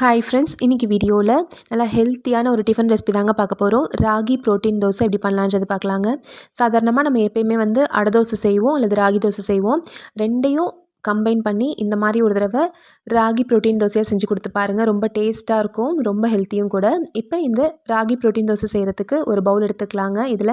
Hi friends, இன்றைக்கி வீடியோவில் நல்லா ஹெல்த்தியான ஒரு டிஃபன் ரெசிபி தாங்க பார்க்க போகிறோம். ராகி ப்ரோட்டீன் தோசை எப்படி பண்ணலான்றது பார்க்கலாங்க. சாதாரணமாக நம்ம எப்பயுமே அடை தோசை செய்வோம் அல்லது ராகி தோசை செய்வோம். ரெண்டையும் கம்பைன் பண்ணி இந்த மாதிரி ஒரு தடவை ராகி ப்ரோட்டீன் தோசையாக செஞ்சு கொடுத்து பாருங்கள். ரொம்ப டேஸ்ட்டாக இருக்கும், ரொம்ப ஹெல்த்தியும் கூட. இப்போ இந்த ராகி ப்ரோட்டீன் தோசை செய்கிறதுக்கு ஒரு பவுல் எடுத்துக்கலாங்க. இதில்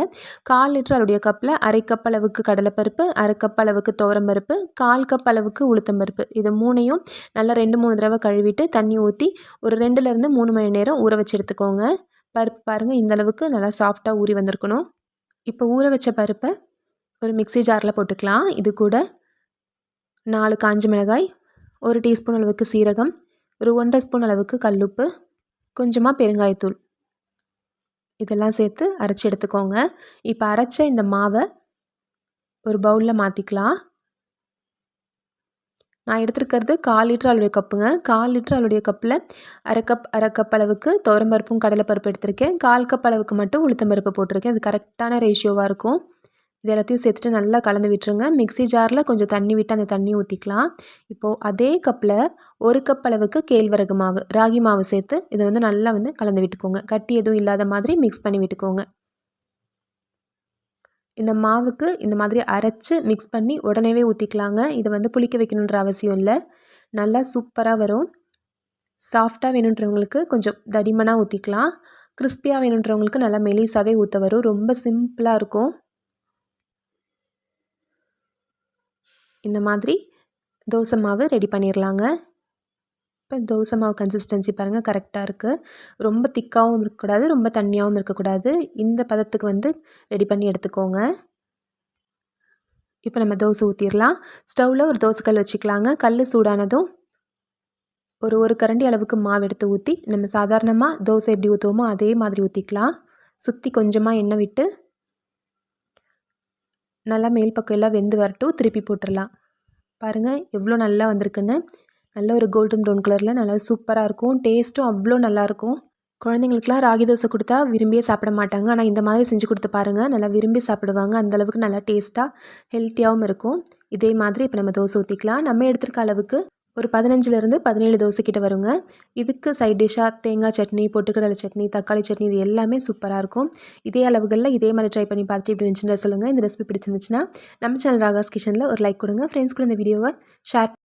1/4 லிட்டர் அளவுடைய கப்பில் 1/2 கப் அளவுக்கு கடலைப்பருப்பு, 1/2 கப் அளவுக்கு துவரம்பருப்பு, 1/4 கப் அளவுக்கு உளுத்தம்பருப்பு, இது மூணையும் நல்லா 2-3 தடவை கழுவிட்டு தண்ணி ஊற்றி ஒரு 2லேருந்து 3 மணி நேரம் ஊற வச்சு எடுத்துக்கோங்க. பருப்பு பாருங்கள், இந்தளவுக்கு நல்லா சாஃப்டாக ஊறி வந்திருக்கணும். இப்போ ஊற வச்ச பருப்பை ஒரு மிக்ஸி ஜாரில் போட்டுக்கலாம். இது கூட 4 காஞ்ச மிளகாய், 1 டீஸ்பூன் அளவுக்கு சீரகம், ஒரு 1½ ஸ்பூன் அளவுக்கு கல்லுப்பு, கொஞ்சமாக பெருங்காயத்தூள், இதெல்லாம் சேர்த்து அரைச்சி எடுத்துக்கோங்க. இப்போ அரைச்ச இந்த மாவை ஒரு பவுலில் மாற்றிக்கலாம். நான் எடுத்துருக்கிறது 1/4 லிட்டர் அளவுடைய கப்புங்க. 1/4 லிட்டர் அளவுடைய கப்பில் 1/2 கப் அளவுக்கு துவரம்பருப்பும் கடலைப்பருப்பு எடுத்திருக்கேன். 1/4 கப் அளவுக்கு மட்டும் உளுத்தம்பருப்பு போட்டிருக்கேன். அது கரெக்டான ரேஷியோவாக இருக்கும். இது எல்லாத்தையும் சேர்த்துட்டு நல்லா கலந்து விட்டுருங்க. மிக்ஸி ஜாரில் கொஞ்சம் தண்ணி விட்டு அந்த தண்ணி ஊற்றிக்கலாம். இப்போது அதே கப்பில் 1 கப் அளவுக்கு கேழ்வரகு மாவு, ராகி மாவு சேர்த்து இதை நல்லா கலந்து விட்டுக்கோங்க. கட்டி எதுவும் இல்லாத மாதிரி மிக்ஸ் பண்ணி விட்டுக்கோங்க. இந்த மாவுக்கு இந்த மாதிரி அரைச்சி மிக்ஸ் பண்ணி உடனேவே ஊற்றிக்கலாங்க. இதை புளிக்க வைக்கணுன்ற அவசியம் இல்லை. நல்லா சூப்பராக வரும். சாஃப்டாக வேணுன்றவங்களுக்கு கொஞ்சம் தடிமனாக ஊற்றிக்கலாம். கிறிஸ்பியாக வேணுன்றவங்களுக்கு நல்லா மெலிசாவே ஊற்ற வரும். ரொம்ப சிம்பிளாக இருக்கும். இந்த மாதிரி தோசை மாவு ரெடி பண்ணிடலாங்க. இப்போ தோசை மாவு கன்சிஸ்டன்சி பாருங்கள், கரெக்டாக இருக்குது. ரொம்ப திக்காகவும் இருக்கக்கூடாது, ரொம்ப தண்ணியாகவும் இருக்கக்கூடாது. இந்த பதத்துக்கு ரெடி பண்ணி எடுத்துக்கோங்க. இப்போ நம்ம தோசை ஊற்றிடலாம். ஸ்டவ்வில் ஒரு தோசைக்கல் வச்சுக்கலாங்க. கல் சூடானதும் ஒரு கரண்டி அளவுக்கு மாவு எடுத்து ஊற்றி நம்ம சாதாரணமாக தோசை எப்படி ஊற்றுவோமோ அதே மாதிரி ஊற்றிக்கலாம். சுற்றி கொஞ்சமாக எண்ணெய் விட்டு நல்லா மேல் பக்கம் எல்லாம் வெந்து வரட்டும். திருப்பி போட்டுடலாம். பாருங்கள் எவ்வளோ நல்லா வந்திருக்குன்னு. நல்ல ஒரு கோல்டன் ப்ரௌன் கலரில் நல்லா சூப்பராக இருக்கும். டேஸ்ட்டும் அவ்வளோ நல்லாயிருக்கும். குழந்தைங்களுக்குலாம் ராகி தோசை கொடுத்தா விரும்பியே சாப்பிட மாட்டாங்க. ஆனால் இந்த மாதிரி செஞ்சு கொடுத்து பாருங்கள், நல்லா விரும்பி சாப்பிடுவாங்க. அந்தளவுக்கு நல்லா டேஸ்ட்டாக ஹெல்த்தியாகவும் இருக்கும். இதே மாதிரி இப்போ நம்ம தோசை ஊற்றிக்கலாம். நம்ம எடுத்துருக்க அளவுக்கு ஒரு 15லேருந்து 17 தோசை கிட்ட வருங்க. இதுக்கு சைட் டிஷ்ஷாக தேங்காய் சட்னி, பொட்டுக்கடலை சட்னி, தக்காளி சட்னி, இது எல்லாமே சூப்பராக இருக்கும். இதே அளவுகளில் இதே மாதிரி ட்ரை பண்ணி பார்த்துட்டு இப்படி இருந்துச்சுன்னு சொல்லுங்கள். இந்த ரெசிபி பிடிச்சிருந்துச்சுன்னா நம்ம சேனல் ராகாஸ் கிச்சனில் ஒரு லைக் கொடுங்க. ஃப்ரெண்ட்ஸ் கூட இந்த வீடியோவை ஷேர்